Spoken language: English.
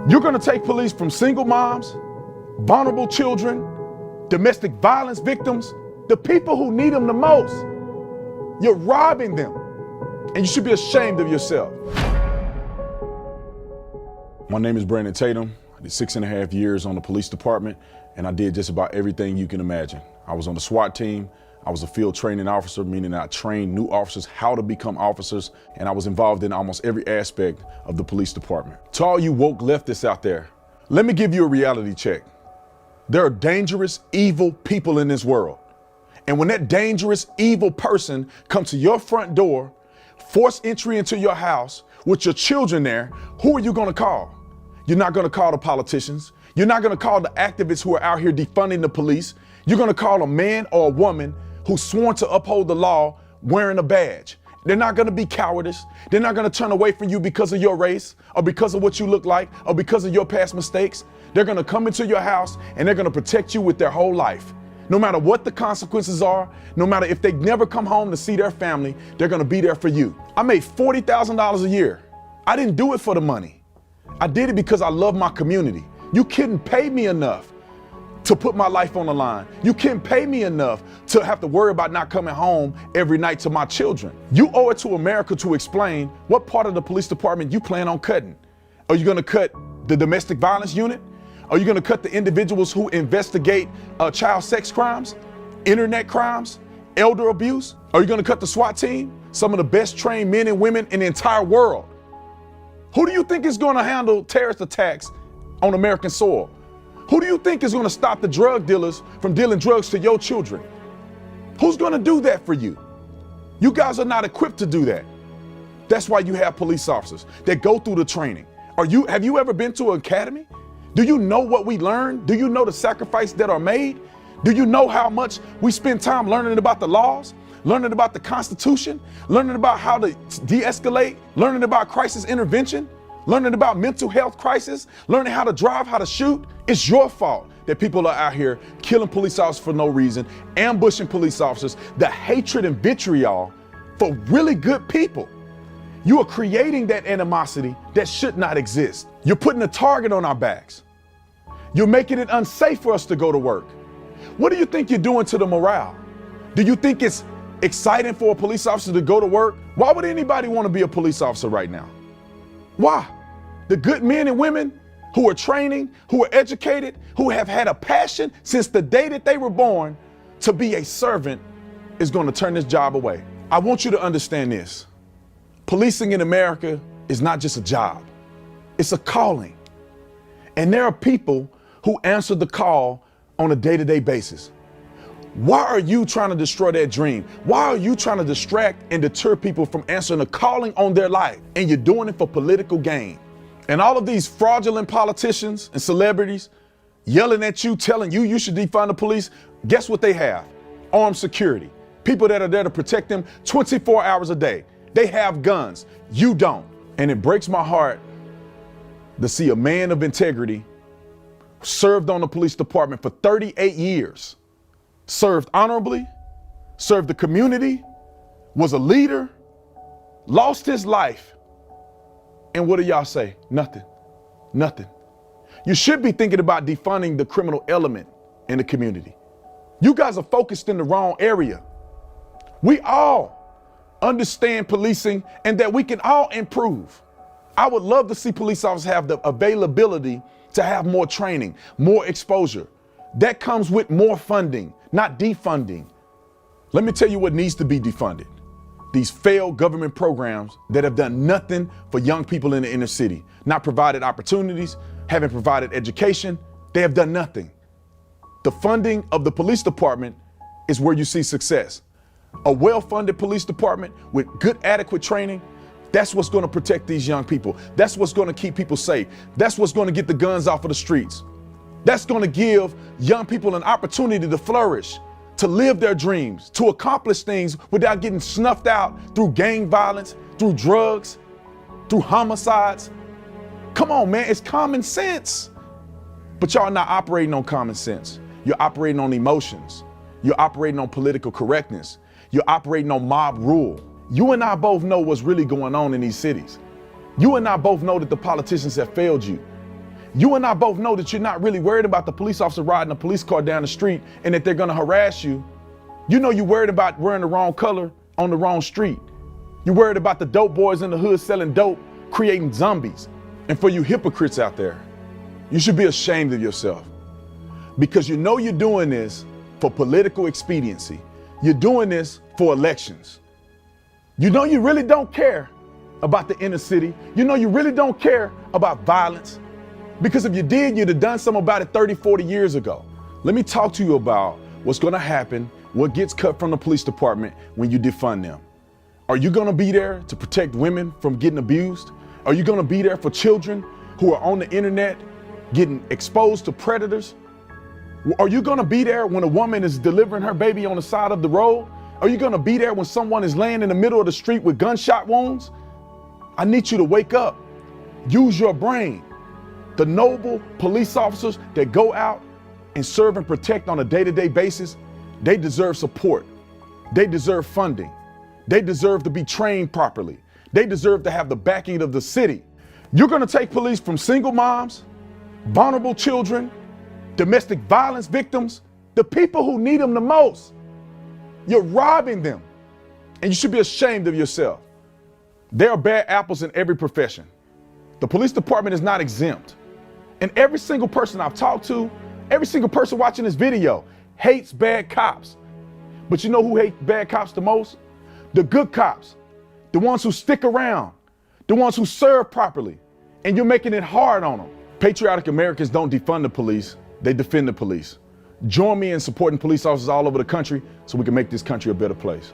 You're gonna take police from single moms, vulnerable children, domestic violence victims, the people who need them the most. You're robbing them, and you should be ashamed of yourself. My name is Brandon Tatum. I did 6.5 years on the police department, and I did just about everything you can imagine. I was on the SWAT team. I was a field training officer, meaning I trained new officers how to become officers, and I was involved in almost every aspect of the police department. To all you woke leftists out there, let me give you a reality check. There are dangerous, evil people in this world. And when that dangerous, evil person comes to your front door, force entry into your house with your children there, who are you gonna call? You're not gonna call the politicians. You're not gonna call the activists who are out here defunding the police. You're gonna call a man or a woman who's sworn to uphold the law wearing a badge. They're not gonna be cowardice. They're not gonna turn away from you because of your race or because of what you look like or because of your past mistakes. They're gonna come into your house and they're gonna protect you with their whole life. No matter what the consequences are, no matter if they never come home to see their family, they're gonna be there for you. I made $40,000 a year. I didn't do it for the money. I did it because I love my community. You couldn't pay me enough to put my life on the line. You can't pay me enough to have to worry about not coming home every night to my children. You owe it to America to explain what part of the police department you plan on cutting. Are you gonna cut the domestic violence unit? Are you gonna cut the individuals who investigate child sex crimes, internet crimes, elder abuse? Are you gonna cut the SWAT team? Some of the best trained men and women in the entire world. Who do you think is gonna handle terrorist attacks on American soil? Who do you think is gonna stop the drug dealers from dealing drugs to your children? Who's gonna do that for you? You guys are not equipped to do that. That's why you have police officers that go through the training. Have you ever been to an academy? Do you know what we learn? Do you know the sacrifices that are made? Do you know how much we spend time learning about the laws, learning about the Constitution, learning about how to de-escalate, learning about crisis intervention, learning about mental health crisis, learning how to drive, how to shoot? It's your fault that people are out here killing police officers for no reason, ambushing police officers, the hatred and vitriol for really good people. You are creating that animosity that should not exist. You're putting a target on our backs. You're making it unsafe for us to go to work. What do you think you're doing to the morale? Do you think it's exciting for a police officer to go to work? Why would anybody want to be a police officer right now? Why? The good men and women who are training, who are educated, who have had a passion since the day that they were born to be a servant is going to turn this job away. I want you to understand this. Policing in America is not just a job. It's a calling. And there are people who answer the call on a day-to-day basis. Why are you trying to destroy that dream? Why are you trying to distract and deter people from answering a calling on their life? And you're doing it for political gain. And all of these fraudulent politicians and celebrities yelling at you, telling you you should defund the police, guess what they have? Armed security. People that are there to protect them 24 hours a day. They have guns. You don't. And it breaks my heart to see a man of integrity served on the police department for 38 years, served honorably, served the community, was a leader, lost his life. And what do y'all say? Nothing. Nothing. You should be thinking about defunding the criminal element in the community. You guys are focused in the wrong area. We all understand policing and that we can all improve. I would love to see police officers have the availability to have more training, more exposure. That comes with more funding, not defunding. Let me tell you what needs to be defunded. These failed government programs that have done nothing for young people in the inner city, not provided opportunities, haven't provided education, they have done nothing. The funding of the police department is where you see success. A well-funded police department with good, adequate training, that's what's going to protect these young people. That's what's going to keep people safe. That's what's going to get the guns off of the streets. That's going to give young people an opportunity to flourish, to live their dreams, to accomplish things without getting snuffed out through gang violence, through drugs, through homicides. Come on, man, it's common sense. But y'all are not operating on common sense. You're operating on emotions. You're operating on political correctness. You're operating on mob rule. You and I both know what's really going on in these cities. You and I both know that the politicians have failed you. You and I both know that you're not really worried about the police officer riding a police car down the street and that they're gonna harass you. You know you're worried about wearing the wrong color on the wrong street. You're worried about the dope boys in the hood selling dope, creating zombies. And for you hypocrites out there, you should be ashamed of yourself because you know you're doing this for political expediency. You're doing this for elections. You know you really don't care about the inner city. You know you really don't care about violence. Because if you did, you'd have done something about it 30, 40 years ago. Let me talk to you about what's gonna happen, what gets cut from the police department when you defund them. Are you gonna be there to protect women from getting abused? Are you gonna be there for children who are on the internet getting exposed to predators? Are you gonna be there when a woman is delivering her baby on the side of the road? Are you gonna be there when someone is laying in the middle of the street with gunshot wounds? I need you to wake up. Use your brain. The noble police officers that go out and serve and protect on a day-to-day basis, they deserve support. They deserve funding. They deserve to be trained properly. They deserve to have the backing of the city. You're gonna take police from single moms, vulnerable children, domestic violence victims, the people who need them the most. You're robbing them, and you should be ashamed of yourself. There are bad apples in every profession. The police department is not exempt. And every single person I've talked to, every single person watching this video hates bad cops. But you know who hates bad cops the most? The good cops, the ones who stick around, the ones who serve properly, and you're making it hard on them. Patriotic Americans don't defund the police, they defend the police. Join me in supporting police officers all over the country so we can make this country a better place.